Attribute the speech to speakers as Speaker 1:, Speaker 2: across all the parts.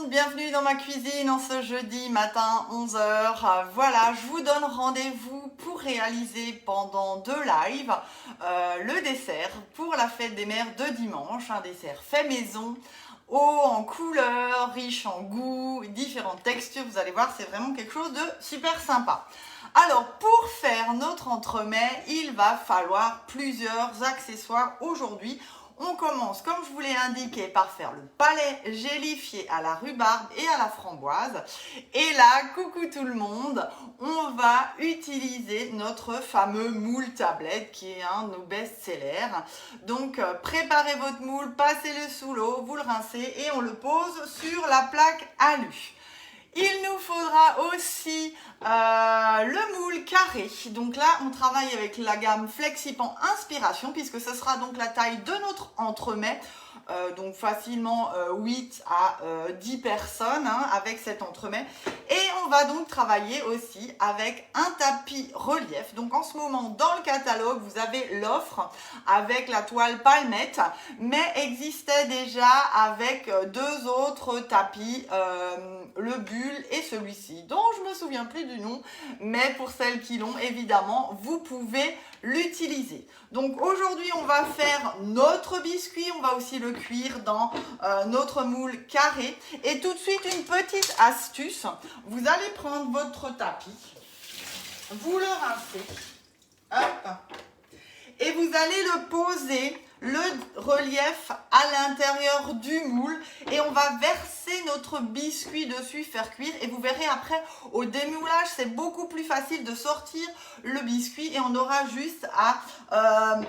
Speaker 1: monde, bienvenue dans ma cuisine en ce jeudi matin 11 h. Voilà, je vous donne rendez-vous pour réaliser pendant 2 lives le dessert pour la fête des mères de dimanche. Un dessert fait maison, haut en couleurs, riche en goût, différentes textures. Vous allez voir, c'est vraiment quelque chose de super sympa. Alors, pour faire notre entremets, il va falloir plusieurs accessoires aujourd'hui. On commence, comme je vous l'ai indiqué, par faire le palais gélifié à la rhubarbe et à la framboise. Et là, coucou tout le monde, on va utiliser notre fameux moule tablette qui est un de nos best-sellers. Donc, préparez votre moule, passez-le sous l'eau, vous le rincez et on le pose sur la plaque alu. Il nous faudra aussi le moule carré. Donc là, on travaille avec la gamme Flexipan Inspiration puisque ce sera donc la taille de notre entremets. Donc facilement 8 à 10 personnes avec cet entremets. Et on va donc travailler aussi avec un tapis relief. Donc en ce moment, dans le catalogue, vous avez l'offre avec la toile palmette, mais existait déjà avec 2 autres tapis, le bulle et celui-ci, dont je ne me souviens plus du nom, mais pour celles qui l'ont, évidemment, vous pouvez l'utiliser. Donc aujourd'hui, on va faire notre biscuit, on va aussi le cuire dans notre moule carré. Et tout de suite, une petite astuce, vous allez prendre votre tapis, vous le rincez, hop, et vous allez le poser, le relief à l'intérieur du moule et on va verser notre biscuit dessus, faire cuire et vous verrez après au démoulage c'est beaucoup plus facile de sortir le biscuit et on aura juste à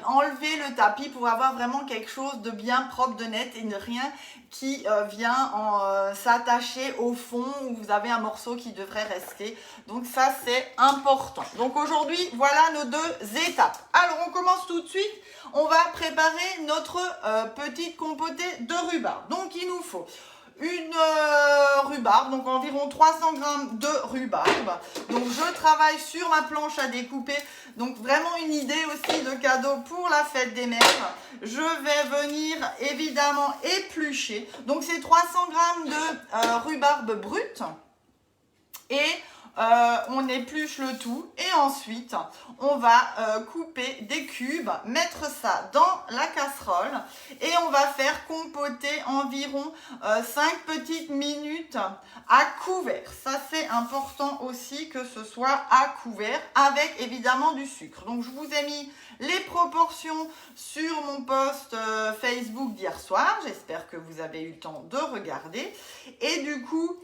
Speaker 1: enlever le tapis pour avoir vraiment quelque chose de bien propre, de net et rien qui vient s'attacher au fond où vous avez un morceau qui devrait rester. Donc ça c'est important. Donc aujourd'hui voilà nos 2 étapes. Alors on commence tout de suite. On va préparer notre petite compotée de rhubarbe. Donc il nous faut une rhubarbe, donc environ 300 g de rhubarbe. Donc je travaille sur ma planche à découper. Donc vraiment une idée aussi de cadeau pour la fête des mères. Je vais venir évidemment éplucher. Donc c'est 300 g de rhubarbe brute. Et on épluche le tout et ensuite on va couper des cubes, mettre ça dans la casserole et on va faire compoter environ 5 petites minutes à couvert. Ça c'est important aussi que ce soit à couvert avec évidemment du sucre. Donc je vous ai mis les proportions sur mon post Facebook d'hier soir. J'espère que vous avez eu le temps de regarder et du coup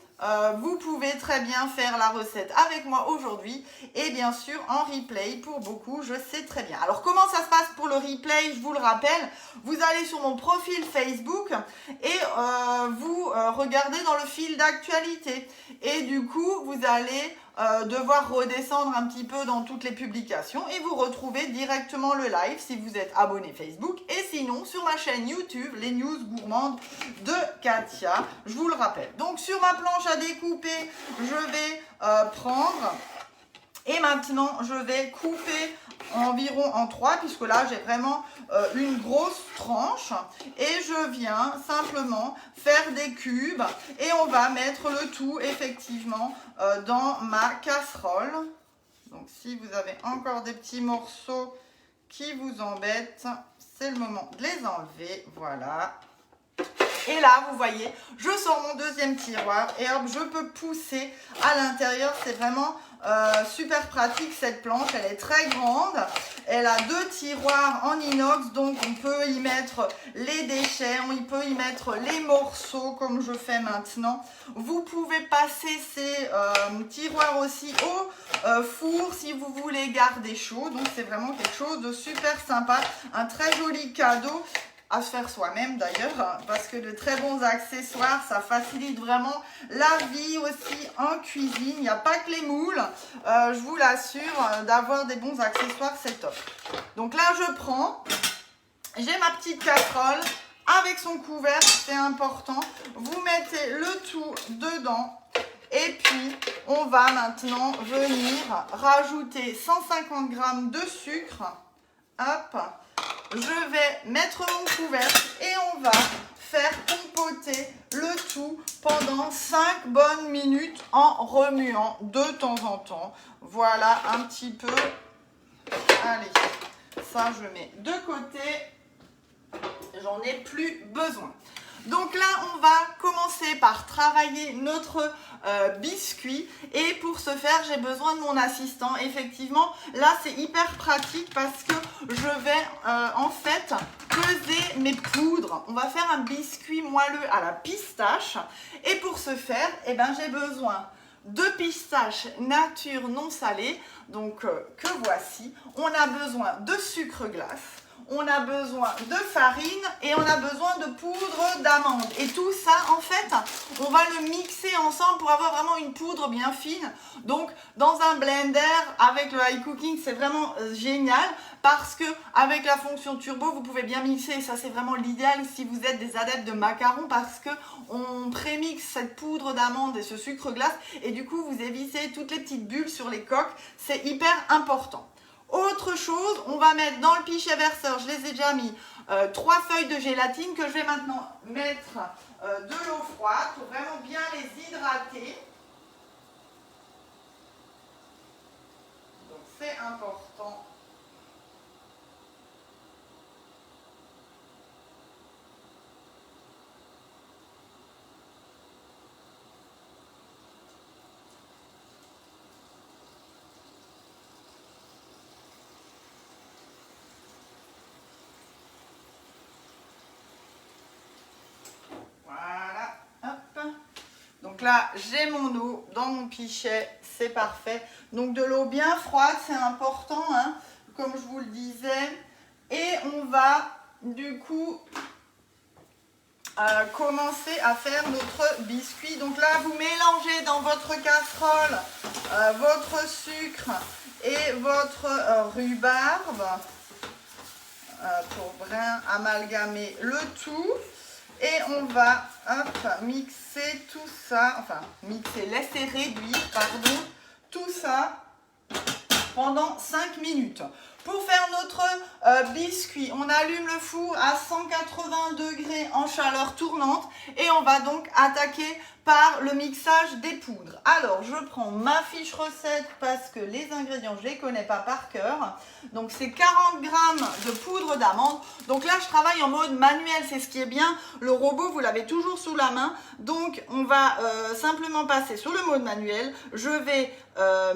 Speaker 1: vous pouvez très bien faire la recette avec moi aujourd'hui et bien sûr en replay pour beaucoup, je sais très bien. Alors comment ça se passe pour le replay? Je vous le rappelle, vous allez sur mon profil Facebook et vous regardez dans le fil d'actualité et du coup vous allez devoir redescendre un petit peu dans toutes les publications et vous retrouvez directement le live si vous êtes abonné Facebook et sinon sur ma chaîne YouTube, les news gourmandes de Katia, je vous le rappelle. Donc sur ma planche à découper, je vais prendre et maintenant je vais couper environ en 3 puisque là j'ai vraiment une grosse tranche et je viens simplement faire des cubes et on va mettre le tout effectivement dans ma casserole. Donc si vous avez encore des petits morceaux qui vous embêtent, c'est le moment de les enlever, voilà. Et là, vous voyez, je sors mon deuxième tiroir et hop, je peux pousser à l'intérieur. C'est vraiment super pratique cette planche. Elle est très grande. Elle a 2 tiroirs en inox, donc on peut y mettre les déchets, on peut y mettre les morceaux comme je fais maintenant. Vous pouvez passer ces tiroirs aussi au four si vous voulez garder chaud. Donc c'est vraiment quelque chose de super sympa. Un très joli cadeau. À se faire soi-même d'ailleurs, parce que de très bons accessoires, ça facilite vraiment la vie aussi en cuisine. Il n'y a pas que les moules, je vous l'assure, d'avoir des bons accessoires, c'est top. Donc là, je prends, j'ai ma petite casserole avec son couvercle, c'est important. Vous mettez le tout dedans. Et puis, on va maintenant venir rajouter 150 g de sucre. Hop. Je vais mettre mon couvercle et on va faire compoter le tout pendant 5 bonnes minutes en remuant de temps en temps. Voilà un petit peu. Allez, ça je mets de côté. J'en ai plus besoin. Donc là, on va commencer par travailler notre biscuit. Et pour ce faire, j'ai besoin de mon assistant. Effectivement, là, c'est hyper pratique parce que je vais en fait peser mes poudres. On va faire un biscuit moelleux à la pistache. Et pour ce faire, eh ben, j'ai besoin de pistaches nature non salées. Donc, que voici. On a besoin de sucre glace. On a besoin de farine et on a besoin de poudre d'amande. Et tout ça, en fait, on va le mixer ensemble pour avoir vraiment une poudre bien fine. Donc, dans un blender, avec le high cooking, c'est vraiment génial parce que avec la fonction turbo, vous pouvez bien mixer. Et ça, c'est vraiment l'idéal si vous êtes des adeptes de macarons parce que on prémixe cette poudre d'amande et ce sucre glace. Et du coup, vous évitez toutes les petites bulles sur les coques. C'est hyper important. Autre chose, on va mettre dans le pichet verseur, je les ai déjà mis, 3 feuilles de gélatine que je vais maintenant mettre de l'eau froide pour vraiment bien les hydrater. Donc c'est important. Donc là, j'ai mon eau dans mon pichet, c'est parfait. Donc de l'eau bien froide, c'est important, hein, comme je vous le disais. Et on va du coup commencer à faire notre biscuit. Donc là, vous mélangez dans votre casserole votre sucre et votre rhubarbe pour bien amalgamer le tout. Et on va mixer tout ça, enfin mixer, laisser réduire, pardon, tout ça pendant 5 minutes. Pour faire notre biscuit, on allume le four à 180 degrés en chaleur tournante et on va donc attaquer par le mixage des poudres. Alors, je prends ma fiche recette parce que les ingrédients, je ne les connais pas par cœur. Donc, c'est 40 g de poudre d'amande. Donc là, je travaille en mode manuel, c'est ce qui est bien. Le robot, vous l'avez toujours sous la main. Donc, on va simplement passer sur le mode manuel. Je vais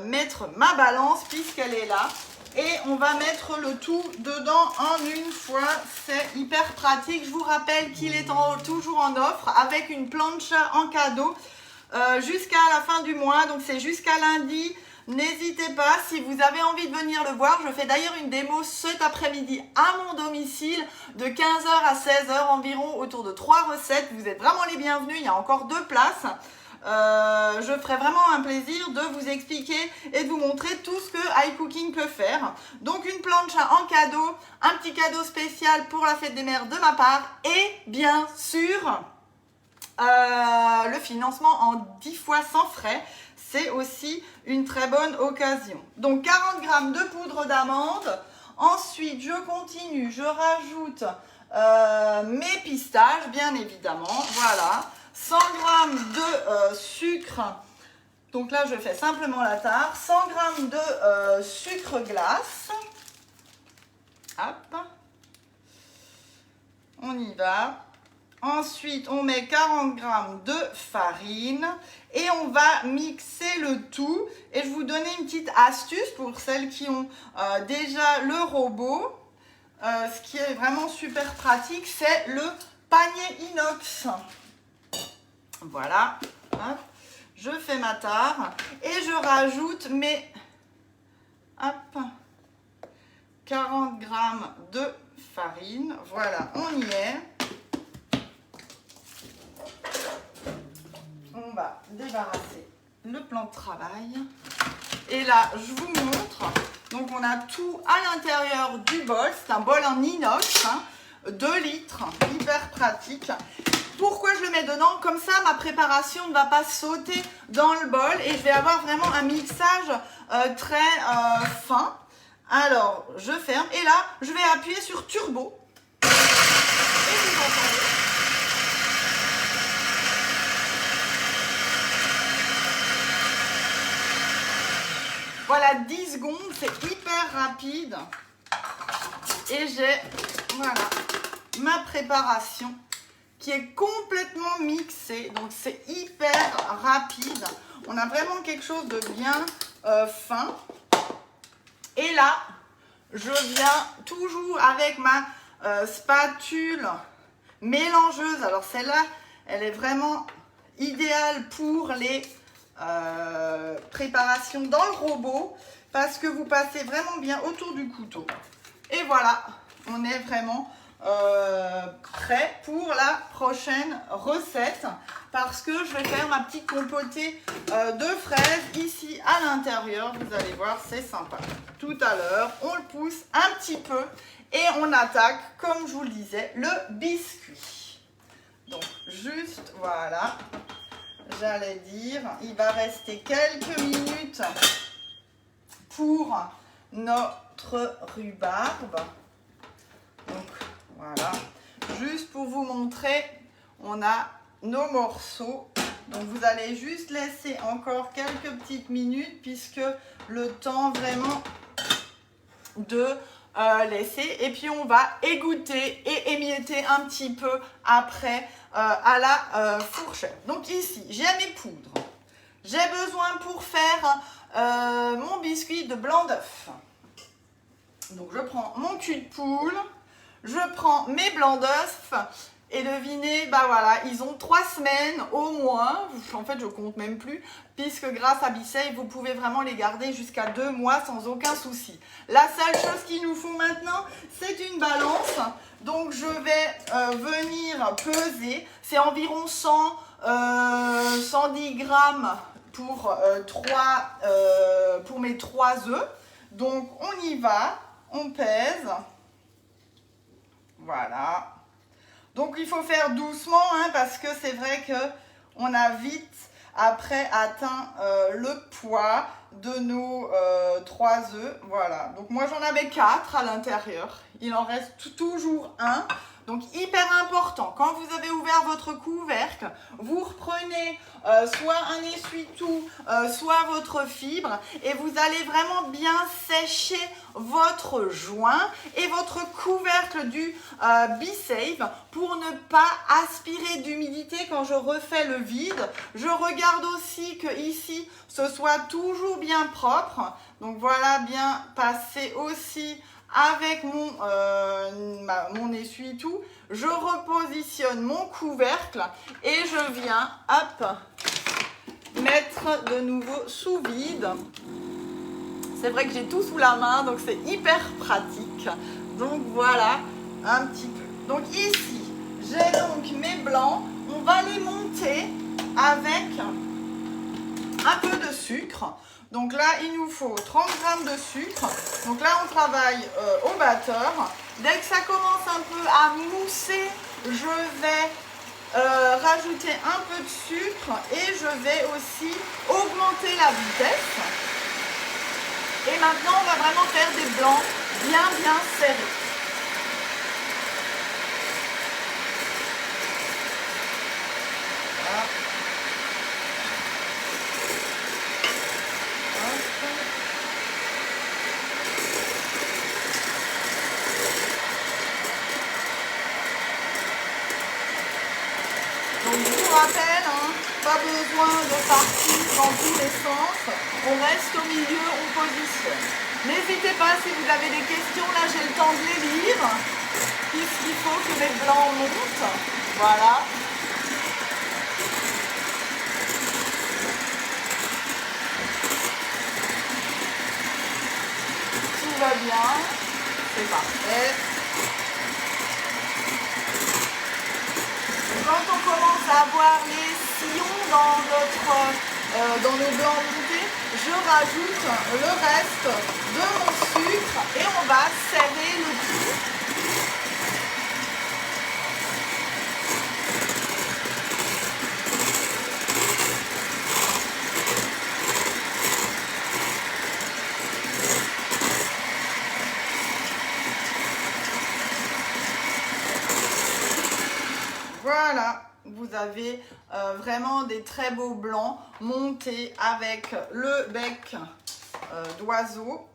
Speaker 1: mettre ma balance puisqu'elle est là. Et on va mettre le tout dedans en une fois. C'est hyper pratique. Je vous rappelle qu'il est toujours en offre avec une plancha en cadeau jusqu'à la fin du mois. Donc c'est jusqu'à lundi. N'hésitez pas si vous avez envie de venir le voir. Je fais d'ailleurs une démo cet après-midi à mon domicile de 15h à 16h environ autour de 3 recettes. Vous êtes vraiment les bienvenus. Il y a encore 2 places. Je ferai vraiment un plaisir de vous expliquer et de vous montrer tout ce que iCooking peut faire. Donc une plancha en cadeau, un petit cadeau spécial pour la fête des mères de ma part et bien sûr le financement en 10 fois sans frais. C'est aussi une très bonne occasion. Donc 40 g de poudre d'amande. Ensuite je continue, je rajoute mes pistaches bien évidemment, voilà. 100 g de sucre, donc là je fais simplement la tare, 100 g de sucre glace, hop, on y va. Ensuite on met 40 g de farine et on va mixer le tout. Et je vais vous donner une petite astuce pour celles qui ont déjà le robot. Ce qui est vraiment super pratique, c'est le panier inox. Voilà, hop, je fais ma tare et je rajoute mes 40 g de farine. Voilà, on y est. On va débarrasser le plan de travail. Et là, je vous montre. Donc, on a tout à l'intérieur du bol. C'est un bol en inox, 2 litres, hyper pratique. Pourquoi je le mets dedans? Comme ça, ma préparation ne va pas sauter dans le bol et je vais avoir vraiment un mixage très fin. Alors, je ferme et là, je vais appuyer sur turbo. Et vous entendez. Voilà, 10 secondes, c'est hyper rapide. Et j'ai, voilà, ma préparation qui est complètement mixée. Donc, c'est hyper rapide. On a vraiment quelque chose de bien fin. Et là, je viens toujours avec ma spatule mélangeuse. Alors, celle-là, elle est vraiment idéale pour les préparations dans le robot parce que vous passez vraiment bien autour du couteau. Et voilà, on est vraiment prêt pour la prochaine recette parce que je vais faire ma petite compotée de fraises ici à l'intérieur. Vous allez voir, c'est sympa. Tout à l'heure, on le pousse un petit peu et on attaque, comme je vous le disais, le biscuit. Donc, juste, voilà, j'allais dire, il va rester quelques minutes pour notre rhubarbe. Donc, voilà, juste pour vous montrer, on a nos morceaux. Donc, vous allez juste laisser encore quelques petites minutes puisque le temps vraiment de laisser. Et puis, on va égoutter et émietter un petit peu après à la fourchette. Donc, ici, j'ai mes poudres. J'ai besoin pour faire mon biscuit de blanc d'œuf. Donc, je prends mon cul de poule. Je prends mes blancs d'œufs et devinez, bah voilà, ils ont 3 semaines au moins. En fait, je compte même plus, puisque grâce à Be-Save, vous pouvez vraiment les garder jusqu'à 2 mois sans aucun souci. La seule chose qu'il nous faut maintenant, c'est une balance. Donc, je vais venir peser. C'est environ 110 grammes pour mes 3 œufs. Donc, on y va, on pèse. Voilà. Donc, il faut faire doucement hein, parce que c'est vrai qu'on a vite après atteint le poids de nos 3 œufs. Voilà. Donc, moi, j'en avais 4 à l'intérieur. Il en reste toujours un. Donc, hyper important, quand vous avez ouvert votre couvercle, vous reprenez soit un essuie-tout, soit votre fibre et vous allez vraiment bien sécher votre joint et votre couvercle du Be-Save pour ne pas aspirer d'humidité quand je refais le vide. Je regarde aussi que ici, ce soit toujours bien propre. Donc, voilà, bien passé aussi avec mon essuie-tout, je repositionne mon couvercle et je viens, hop, mettre de nouveau sous vide. C'est vrai que j'ai tout sous la main, donc c'est hyper pratique. Donc voilà, un petit peu. Donc ici, j'ai donc mes blancs. On va les monter avec un peu de sucre. Donc là, il nous faut 30 g de sucre. Donc là, on travaille au batteur. Dès que ça commence un peu à mousser, je vais rajouter un peu de sucre et je vais aussi augmenter la vitesse. Et maintenant, on va vraiment faire des blancs bien serrés. Voilà. Donc je vous rappelle, hein, pas besoin de partir dans tous les sens, on reste au milieu, on positionne. N'hésitez pas si vous avez des questions, là j'ai le temps de les lire, puisqu'il faut que mes blancs montent, voilà. Tout va bien, c'est parfait. Quand on commence à avoir les sillons dans nos blancs montés, je rajoute le reste de mon sucre et on va serrer le tout. Voilà, vous avez vraiment des très beaux blancs montés avec le bec d'oiseau.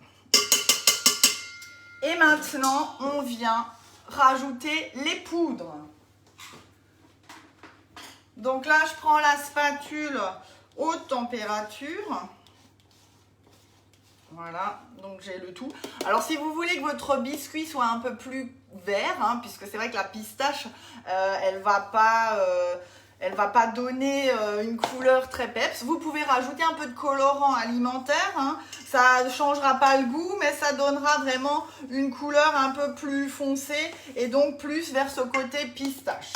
Speaker 1: Et maintenant, on vient rajouter les poudres. Donc là, je prends la spatule haute température. Voilà, donc j'ai le tout. Alors si vous voulez que votre biscuit soit un peu plus vert, hein, puisque c'est vrai que la pistache, elle va pas donner une couleur très peps, vous pouvez rajouter un peu de colorant alimentaire. Hein. Ça ne changera pas le goût, mais ça donnera vraiment une couleur un peu plus foncée et donc plus vers ce côté pistache.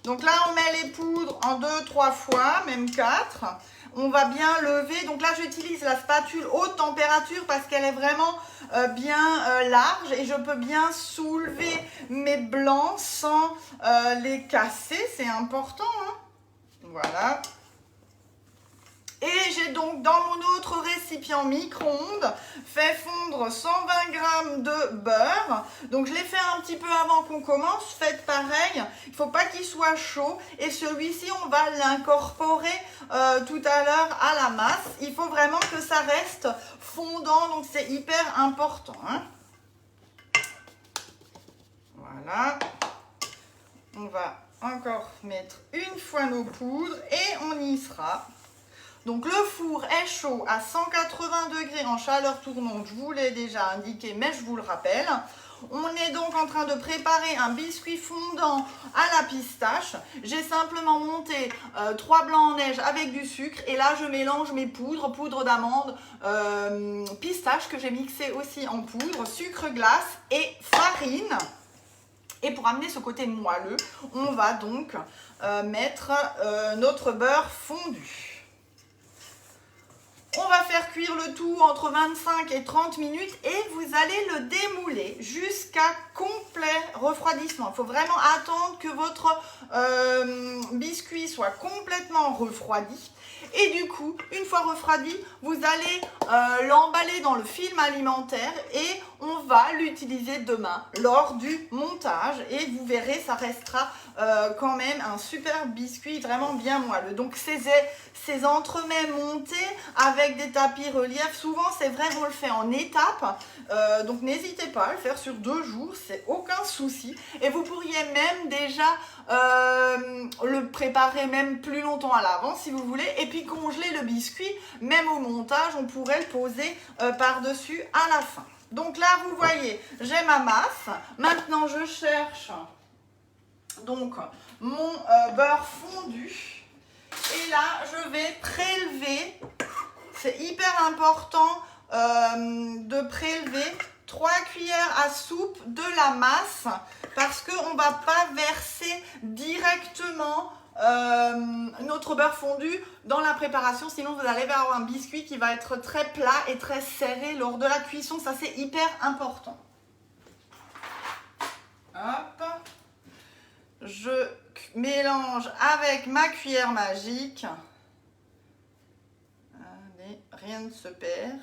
Speaker 1: Donc là, on met les poudres en 2-3 fois, même 4. On va bien lever. Donc là, j'utilise la spatule haute température parce qu'elle est vraiment bien large et je peux bien soulever mes blancs sans les casser. C'est important, hein. Voilà. Et j'ai donc dans mon autre récipient micro-ondes fait fondre 120 g de beurre. Donc je l'ai fait un petit peu avant qu'on commence. Faites pareil. Il ne faut pas qu'il soit chaud. Et celui-ci, on va l'incorporer tout à l'heure à la masse. Il faut vraiment que ça reste fondant. Donc c'est hyper important. Hein. Voilà. On va encore mettre une fois nos poudres et on y sera. Donc le four est chaud à 180 degrés en chaleur tournante, je vous l'ai déjà indiqué, mais je vous le rappelle. On est donc en train de préparer un biscuit fondant à la pistache. J'ai simplement monté 3 blancs en neige avec du sucre et là je mélange mes poudres, poudre d'amande, pistache que j'ai mixé aussi en poudre, sucre glace et farine. Et pour amener ce côté moelleux, on va donc mettre notre beurre fondu. On va faire cuire le tout entre 25 et 30 minutes et vous allez le démouler jusqu'à complet refroidissement. Il faut vraiment attendre que votre biscuit soit complètement refroidi. Et du coup, une fois refroidi, vous allez l'emballer dans le film alimentaire et on va l'utiliser demain lors du montage. Et vous verrez, ça restera quand même un super biscuit vraiment bien moelleux. Donc ces entremets montés avec des tapis relief, souvent c'est vrai, on le fait en étapes. Donc n'hésitez pas à le faire sur 2 jours, c'est aucun souci. Et vous pourriez même déjà le préparer même plus longtemps à l'avance si vous voulez. Et puis congeler le biscuit, même au montage, on pourrait le poser par-dessus à la fin. Donc là, vous voyez, j'ai ma masse. Maintenant, je cherche donc mon beurre fondu. Et là, je vais prélever. C'est hyper important de prélever 3 cuillères à soupe de la masse parce qu'on ne va pas verser directement notre beurre fondu dans la préparation, sinon vous allez avoir un biscuit qui va être très plat et très serré lors de la cuisson. Ça, c'est hyper important. Hop. Je mélange avec ma cuillère magique. Allez, rien ne se perd.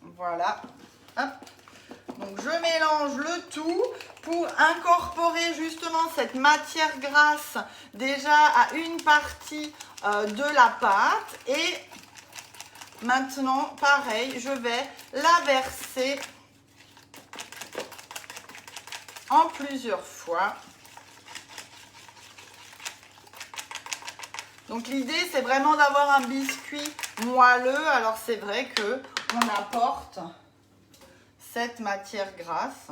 Speaker 1: Voilà. Hop. Donc je mélange le tout pour incorporer justement cette matière grasse déjà à une partie de la pâte. Et maintenant, pareil, je vais la verser en plusieurs fois. Donc l'idée, c'est vraiment d'avoir un biscuit moelleux. Alors c'est vrai que on apporte cette matière grasse,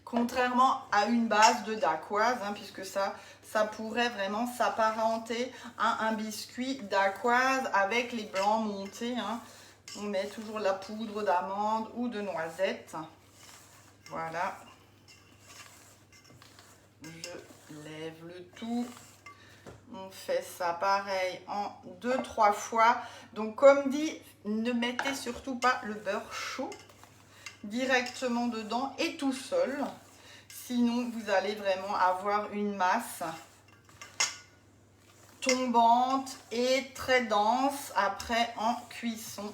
Speaker 1: contrairement à une base de dacquoise, hein, puisque ça pourrait vraiment s'apparenter à un biscuit dacquoise avec les blancs montés. Hein. On met toujours la poudre d'amande ou de noisette. Voilà. Je lève le tout. On fait ça pareil en 2-3 fois. Donc comme dit, ne mettez surtout pas le beurre chaud directement dedans et tout seul. Sinon, vous allez vraiment avoir une masse tombante et très dense après en cuisson.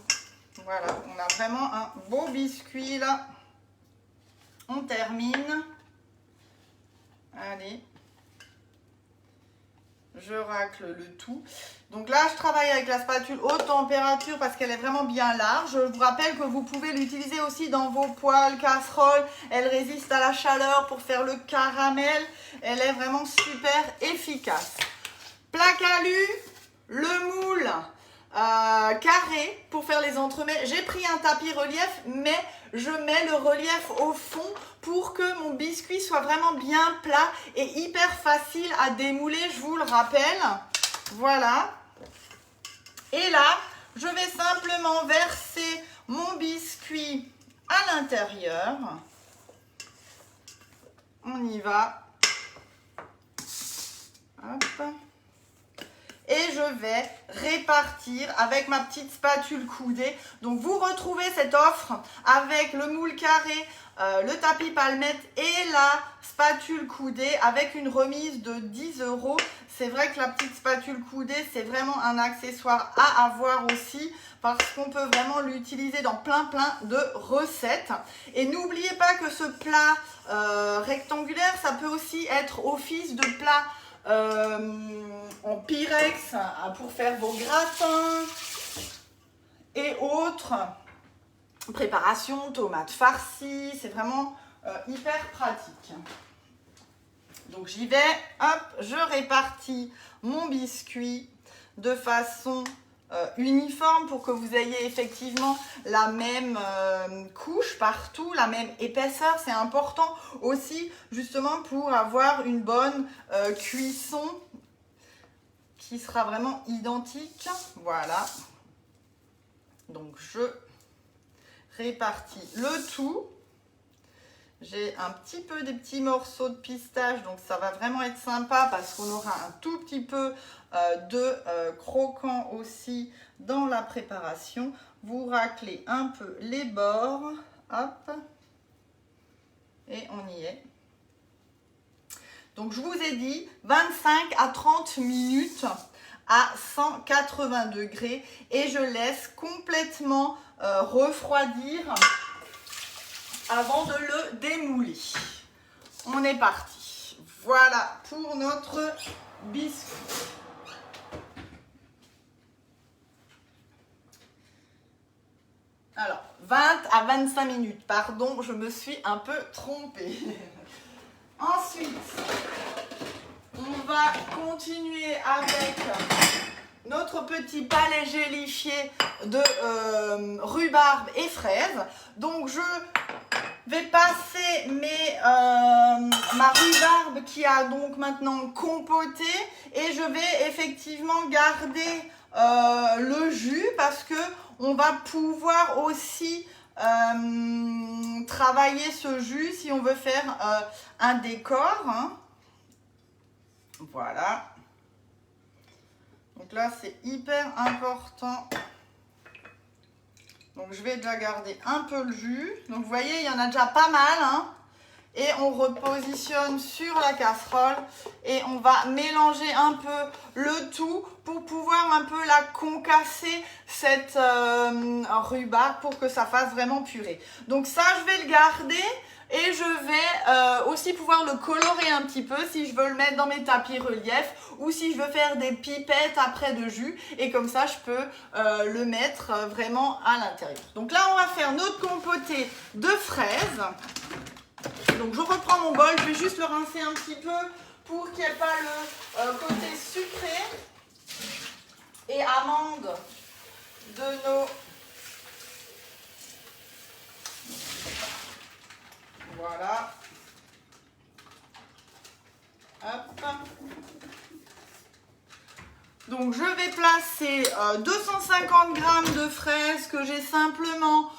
Speaker 1: Voilà, on a vraiment un beau biscuit là. On termine. Allez. je racle le tout. Donc là, je travaille avec la spatule haute température parce qu'elle est vraiment bien large. Je vous rappelle que vous pouvez l'utiliser aussi dans vos poêles, casseroles. Elle résiste à la chaleur pour faire le caramel. Elle est vraiment super efficace. Plaque alu, le moule carré pour faire les entremets. J'ai pris un tapis relief, mais je mets le relief au fond pour que mon biscuit soit vraiment bien plat et hyper facile à démouler, je vous le rappelle. Voilà. Et là, je vais simplement verser mon biscuit à l'intérieur. On y va. Hop. Et je vais répartir avec ma petite spatule coudée. Donc vous retrouvez cette offre avec le moule carré, le tapis palmette et la spatule coudée avec une remise de 10 €. C'est vrai que la petite spatule coudée, c'est vraiment un accessoire à avoir aussi parce qu'on peut vraiment l'utiliser dans plein de recettes. Et n'oubliez pas que ce plat rectangulaire, ça peut aussi être office de plat en pyrex pour faire vos gratins et autres préparations, tomates farcies, c'est vraiment hyper pratique. Donc j'y vais, hop, je répartis mon biscuit de façon uniforme pour que vous ayez effectivement la même couche partout, la même épaisseur. C'est important aussi justement pour avoir une bonne cuisson qui sera vraiment identique. Voilà. Donc je répartis le tout. J'ai un petit peu des petits morceaux de pistache, donc ça va vraiment être sympa parce qu'on aura un tout petit peu de croquant aussi dans la préparation. Vous raclez un peu les bords, hop, et on y est. Donc je vous ai dit 25 à 30 minutes à 180 degrés et je laisse complètement refroidir avant de le démouler. On est parti. Voilà pour notre biscuit. Alors, 20 à 25 minutes, pardon, je me suis un peu trompée. Ensuite, on va continuer avec notre petit palais gélifié de rhubarbe et fraises. Donc, je vais passer ma rhubarbe qui a donc maintenant compoté et je vais effectivement garder le jus parce que on va pouvoir aussi travailler ce jus si on veut faire un décor. Hein. Voilà. Donc là, c'est hyper important. Donc je vais déjà garder un peu le jus. Donc vous voyez, il y en a déjà pas mal. Hein. Et on repositionne sur la casserole et on va mélanger un peu le tout pour pouvoir un peu la concasser, cette rhubarbe, pour que ça fasse vraiment purée. Donc ça, je vais le garder et je vais aussi pouvoir le colorer un petit peu si je veux le mettre dans mes tapis relief ou si je veux faire des pipettes après de jus. Et comme ça, je peux le mettre vraiment à l'intérieur. Donc là, on va faire notre compoté de fraises. Donc je reprends mon bol, je vais juste le rincer un petit peu pour qu'il n'y ait pas le côté sucré et amande de nos... Voilà. Hop. Donc je vais placer 250 g de fraises que j'ai simplement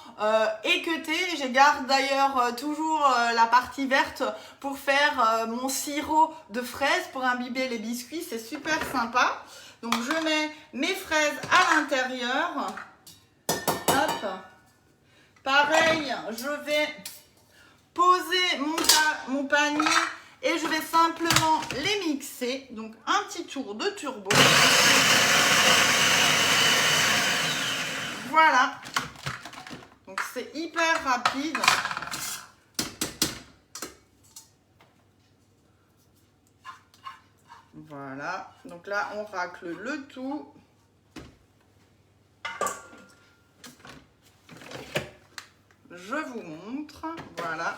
Speaker 1: équeutées. Je garde d'ailleurs toujours la partie verte pour faire mon sirop de fraises pour imbiber les biscuits. C'est super sympa. Donc je mets mes fraises à l'intérieur. Hop. Pareil, je vais poser mon panier. Et je vais simplement les mixer. Donc un petit tour de turbo. Voilà. Donc c'est hyper rapide. Voilà, donc là on racle le tout. Je vous montre, voilà.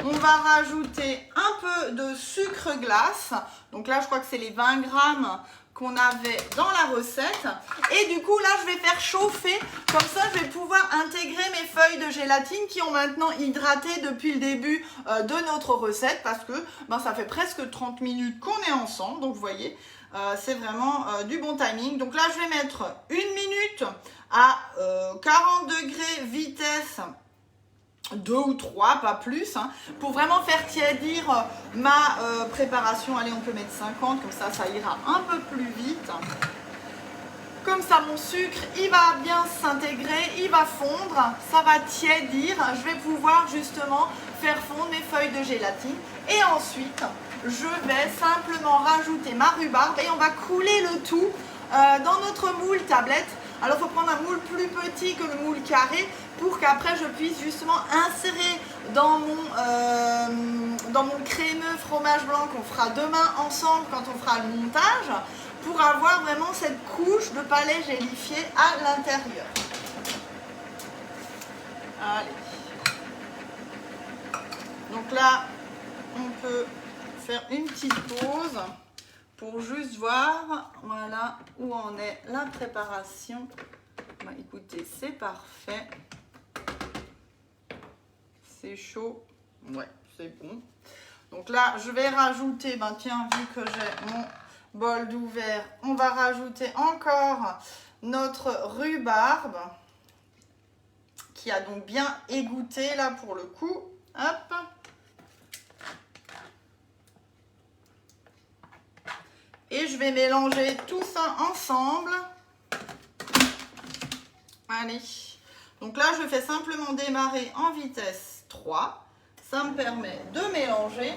Speaker 1: On va rajouter un peu de sucre glace. Donc là, je crois que c'est les 20 grammes qu'on avait dans la recette. Et du coup, là, je vais faire chauffer. Comme ça, je vais pouvoir intégrer mes feuilles de gélatine qui ont maintenant hydraté depuis le début de notre recette. Parce que ça fait presque 30 minutes qu'on est ensemble. Donc, vous voyez, c'est vraiment du bon timing. Donc là, je vais mettre 1 minute à 40 degrés vitesse 2 ou 3, pas plus, hein, pour vraiment faire tiédir ma préparation. Allez, on peut mettre 50, comme ça ira un peu plus vite. Comme ça, mon sucre, il va bien s'intégrer, il va fondre, ça va tiédir. Je vais pouvoir justement faire fondre mes feuilles de gélatine. Et ensuite, je vais simplement rajouter ma rhubarbe et on va couler le tout dans notre moule tablette. Alors, il faut prendre un moule plus petit que le moule carré pour qu'après, je puisse justement insérer dans mon crémeux fromage blanc qu'on fera demain ensemble quand on fera le montage, pour avoir vraiment cette couche de palais gélifié à l'intérieur. Allez. Donc là, on peut faire une petite pause pour juste voir, voilà, où en est la préparation. Écoutez, c'est parfait. C'est chaud. Ouais, c'est bon. Donc là, je vais rajouter, tiens, vu que j'ai mon bol d'ouvert, on va rajouter encore notre rhubarbe qui a donc bien égoutté là pour le coup. Hop. Et je vais mélanger tout ça ensemble. Allez. Donc là, je fais simplement démarrer en vitesse 3. Ça me permet de mélanger.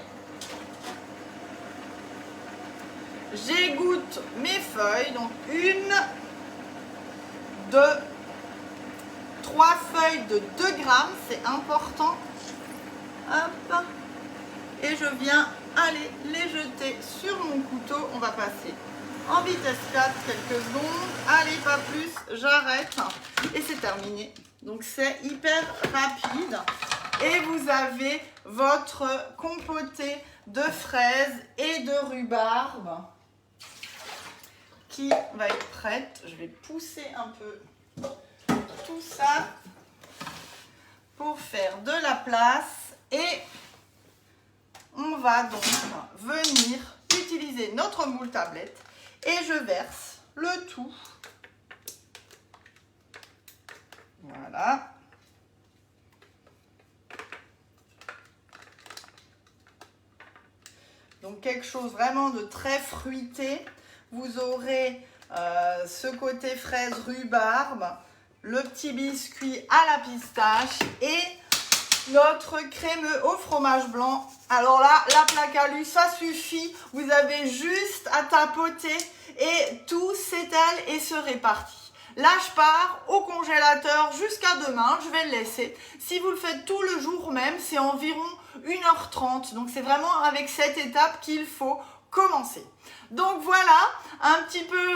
Speaker 1: J'égoutte mes feuilles. Donc 3 feuilles de 2 grammes. C'est important. Hop. Et je viens aller les jeter sur mon couteau. On va passer en vitesse 4 quelques secondes. Allez, pas plus, j'arrête. Et c'est terminé. Donc c'est hyper rapide. Et vous avez votre compoté de fraises et de rhubarbe qui va être prête. Je vais pousser un peu tout ça pour faire de la place. Et on va donc venir utiliser notre moule tablette et je verse le tout. Voilà. Donc quelque chose vraiment de très fruité. Vous aurez ce côté fraise rhubarbe, le petit biscuit à la pistache et notre crémeux au fromage blanc. Alors là, la plaque à lui, ça suffit. Vous avez juste à tapoter et tout s'étale et se répartit. Là, je pars au congélateur jusqu'à demain. Je vais le laisser. Si vous le faites tout le jour même, c'est environ 1h30. Donc, c'est vraiment avec cette étape qu'il faut commencer. Donc voilà un petit peu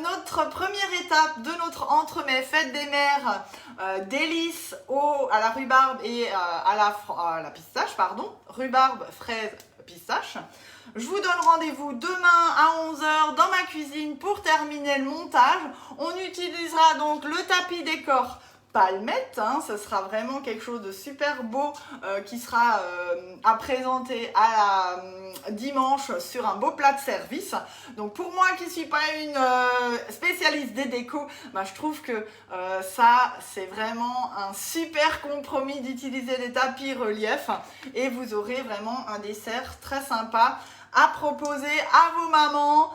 Speaker 1: notre première étape de notre entremets fête des mères délices à la rhubarbe et à la pistache, pardon, rhubarbe, fraise, pistache. Je vous donne rendez-vous demain à 11 h dans ma cuisine pour terminer le montage. On utilisera donc le tapis décor Palmette, hein, ce sera vraiment quelque chose de super beau qui sera à présenter dimanche sur un beau plat de service. Donc pour moi qui ne suis pas une spécialiste des décos, je trouve que ça c'est vraiment un super compromis d'utiliser des tapis relief et vous aurez vraiment un dessert très sympa à proposer à vos mamans,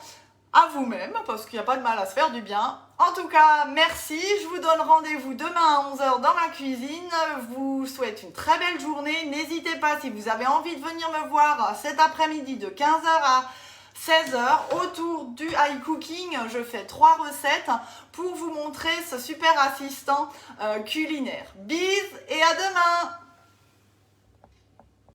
Speaker 1: à vous-même, parce qu'il n'y a pas de mal à se faire du bien. En tout cas, merci. Je vous donne rendez-vous demain à 11 h dans ma cuisine. Je vous souhaite une très belle journée. N'hésitez pas, si vous avez envie de venir me voir cet après-midi de 15 h à 16 h autour du high cooking. Je fais 3 recettes pour vous montrer ce super assistant culinaire. Bisous et à demain!